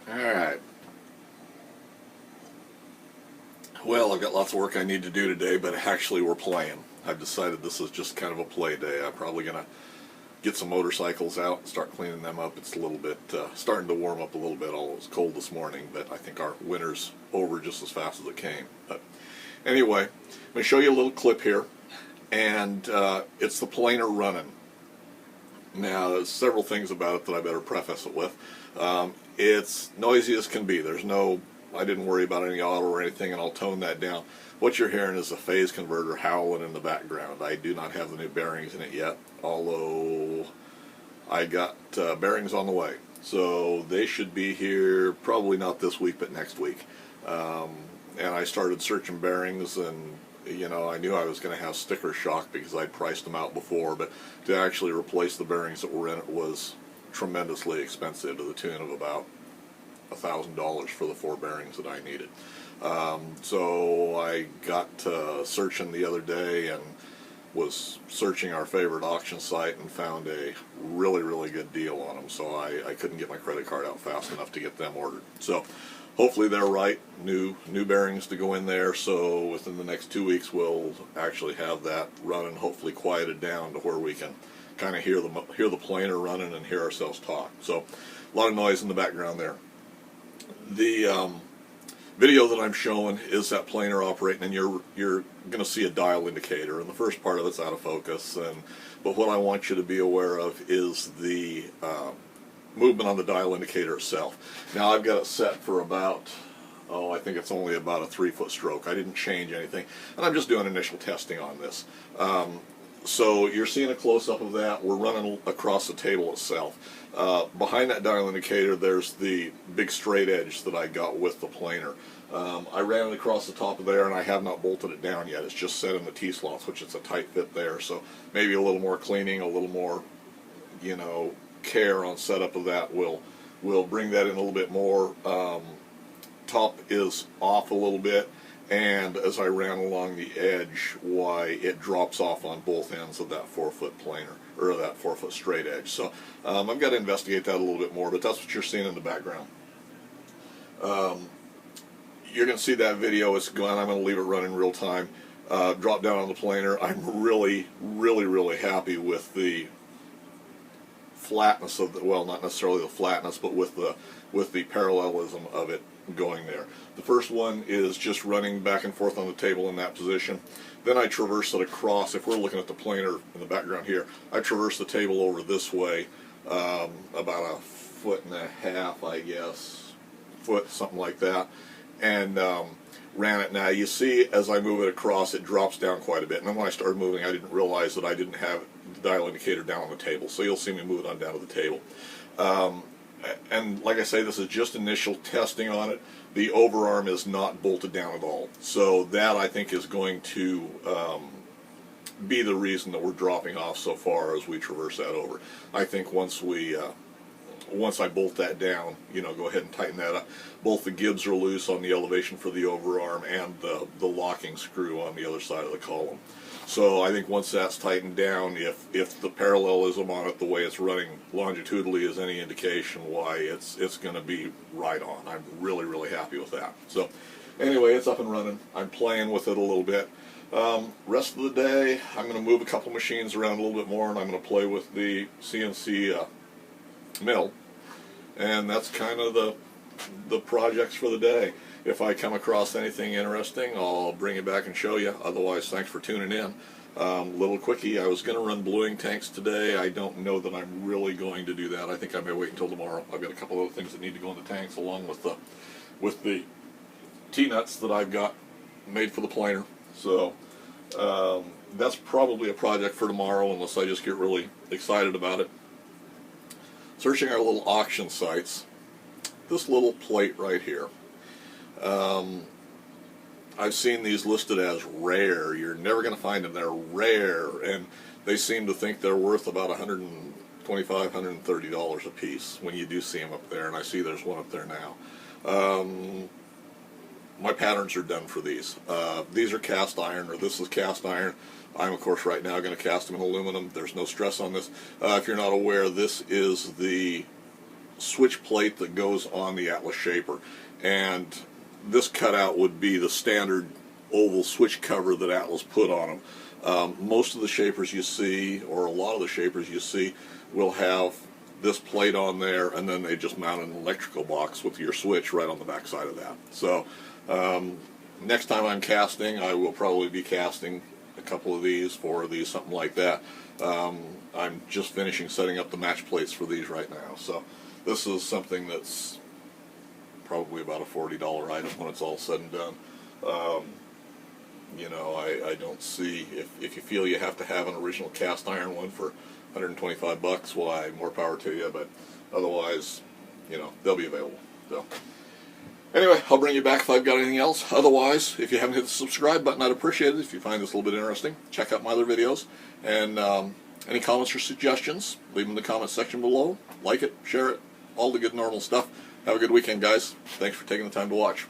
Alright. Well, I've got lots of work I need to do today, but actually we're playing. I've decided this is just kind of a play day. I'm probably going to get some motorcycles out and start cleaning them up. It's a little bit, starting to warm up a little bit, although it was cold this morning, but I think our winter's over just as fast as it came. But anyway, I'm going to show you a little clip here, and it's the planer running. Now, there's several things about it that I better preface it with. It's noisy as can be. I didn't worry about any auto or anything, and I'll tone that down. What you're hearing is a phase converter howling in the background. I do not have the new bearings in it yet, although I got bearings on the way. So they should be here probably not this week, but next week. And I started searching bearings, and I knew I was going to have sticker shock because I'd priced them out before, but to actually replace the bearings that were in it was tremendously expensive, to the tune of about $1,000 for the 4 bearings that I needed. So I got searching the other day and was searching our favorite auction site and found a really, really good deal on them. So I couldn't get my credit card out fast enough to get them ordered. So hopefully they're right. New bearings to go in there. So within the next 2 weeks we'll actually have that running, hopefully quieted down to where we can kind of hear the planer running and hear ourselves talk. So a lot of noise in the background there. The video that I'm showing is that planer operating, and you're going to see a dial indicator, and the first part of it's out of focus. But what I want you to be aware of is the movement on the dial indicator itself. Now I've got it set for about, I think it's only about a 3-foot stroke. I didn't change anything, and I'm just doing initial testing on this. So you're seeing a close-up of that. We're running across the table itself. Behind that dial indicator, there's the big straight edge that I got with the planer. I ran it across the top of there, and I have not bolted it down yet. It's just set in the T-slots, which it's a tight fit there. So maybe a little more cleaning, a little more, care on setup of that will bring that in a little bit more. Top is off a little bit, and as I ran along the edge, it drops off on both ends of that 4-foot planer, or that 4-foot straight edge. So I've got to investigate that a little bit more, but that's what you're seeing in the background. You're going to see that video. It's gone. I'm going to leave it running real time. Drop down on the planer. I'm really, really, really happy with the flatness of the, well, not necessarily the flatness, but with the parallelism of it going there. The first one is just running back and forth on the table in that position. Then I traverse it across. If we're looking at the planer in the background here, I traverse the table over this way, about 1.5 foot, I guess, something like that, and ran it. Now you see, as I move it across, it drops down quite a bit. And then when I started moving, I didn't realize that I didn't have the dial indicator down on the table. So you'll see me move it on down to the table. And like I say, this is just initial testing on it. The overarm is not bolted down at all. So that, I think, is going to be the reason that we're dropping off so far as we traverse that over. I think once I bolt that down, go ahead and tighten that up. Both the gibs are loose on the elevation for the overarm and the locking screw on the other side of the column. So I think once that's tightened down, if the parallelism on it, the way it's running longitudinally, is any indication why, it's going to be right on. I'm really, really happy with that. So anyway, it's up and running. I'm playing with it a little bit. Rest of the day, I'm going to move a couple machines around a little bit more, and I'm going to play with the CNC mill, and that's kind of the projects for the day. If I come across anything interesting, I'll bring it back and show you. Otherwise, thanks for tuning in. Little quickie, I was going to run bluing tanks today. I don't know that I'm really going to do that. I think I may wait until tomorrow. I've got a couple other things that need to go in the tanks, along with the T-nuts that I've got made for the planer. So that's probably a project for tomorrow, unless I just get really excited about it. Searching our little auction sites, this little plate right here, I've seen these listed as rare. You're never going to find them. They're rare, and they seem to think they're worth about $125, $130 a piece when you do see them up there, and I see there's one up there now. My patterns are done for these. These are cast iron, or this is cast iron. I'm, of course, right now going to cast them in aluminum. There's no stress on this. If you're not aware, this is the switch plate that goes on the Atlas shaper, and this cutout would be the standard oval switch cover that Atlas put on them. Most of the shapers you see, or a lot of the shapers you see, will have this plate on there, and then they just mount an electrical box with your switch right on the back side of that. So next time I'm casting, I will probably be casting a couple of these, 4 of these, something like that. I'm just finishing setting up the match plates for these right now. So this is something that's probably about a $40 item when it's all said and done. You know, I don't see, if you feel you have to have an original cast iron one for 125 bucks, why, more power to you, but otherwise, you know, they'll be available. So anyway, I'll bring you back if I've got anything else. Otherwise, if you haven't hit the subscribe button, I'd appreciate it. If you find this a little bit interesting, check out my other videos. And any comments or suggestions, leave them in the comment section below. Like it, share it, all the good normal stuff. Have a good weekend, guys. Thanks for taking the time to watch.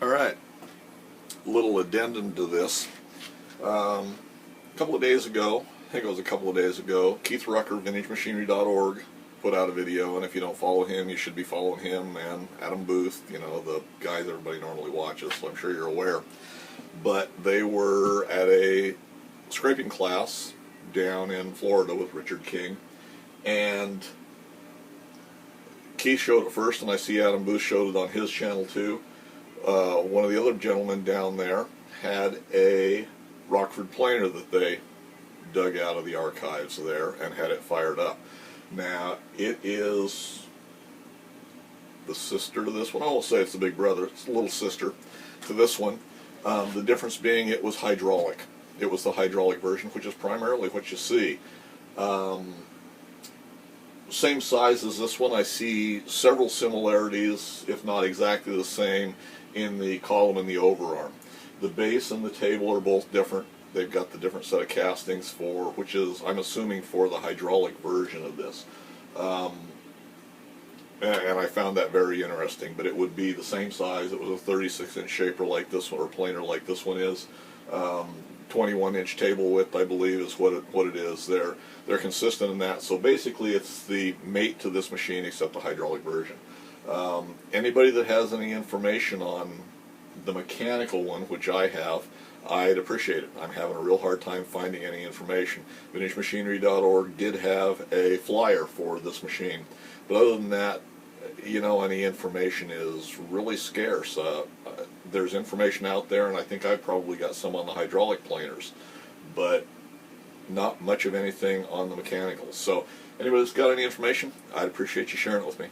Alright, little addendum to this. A couple of days ago, I think it was a couple of days ago, Keith Rucker, VintageMachinery.org, put out a video, and if you don't follow him, you should be following him, and Adam Booth, you know, the guys everybody normally watches, so I'm sure you're aware. But they were at a scraping class down in Florida with Richard King, and Keith showed it first, and I see Adam Booth showed it on his channel too. One of the other gentlemen down there had a Rockford planer that they dug out of the archives there and had it fired up. Now, it is the sister to this one. I won't say it's the big brother, it's the little sister to this one. The difference being it was hydraulic. It was the hydraulic version, which is primarily what you see. Same size as this one. I see several similarities, if not exactly the same, in the column and the overarm. The base and the table are both different. They've got the different set of castings for, which is, I'm assuming, for the hydraulic version of this. And I found that very interesting, but it would be the same size. It was a 36-inch shaper like this one, or planer like this one is. 21-inch table width, I believe, is what it is. They're consistent in that. So basically, it's the mate to this machine, except the hydraulic version. Anybody that has any information on the mechanical one, which I have, I'd appreciate it. I'm having a real hard time finding any information. VintageMachinery.org did have a flyer for this machine, but other than that, you know, any information is really scarce. There's information out there, and I think I've probably got some on the hydraulic planers, but not much of anything on the mechanicals. So anybody that's got any information, I'd appreciate you sharing it with me.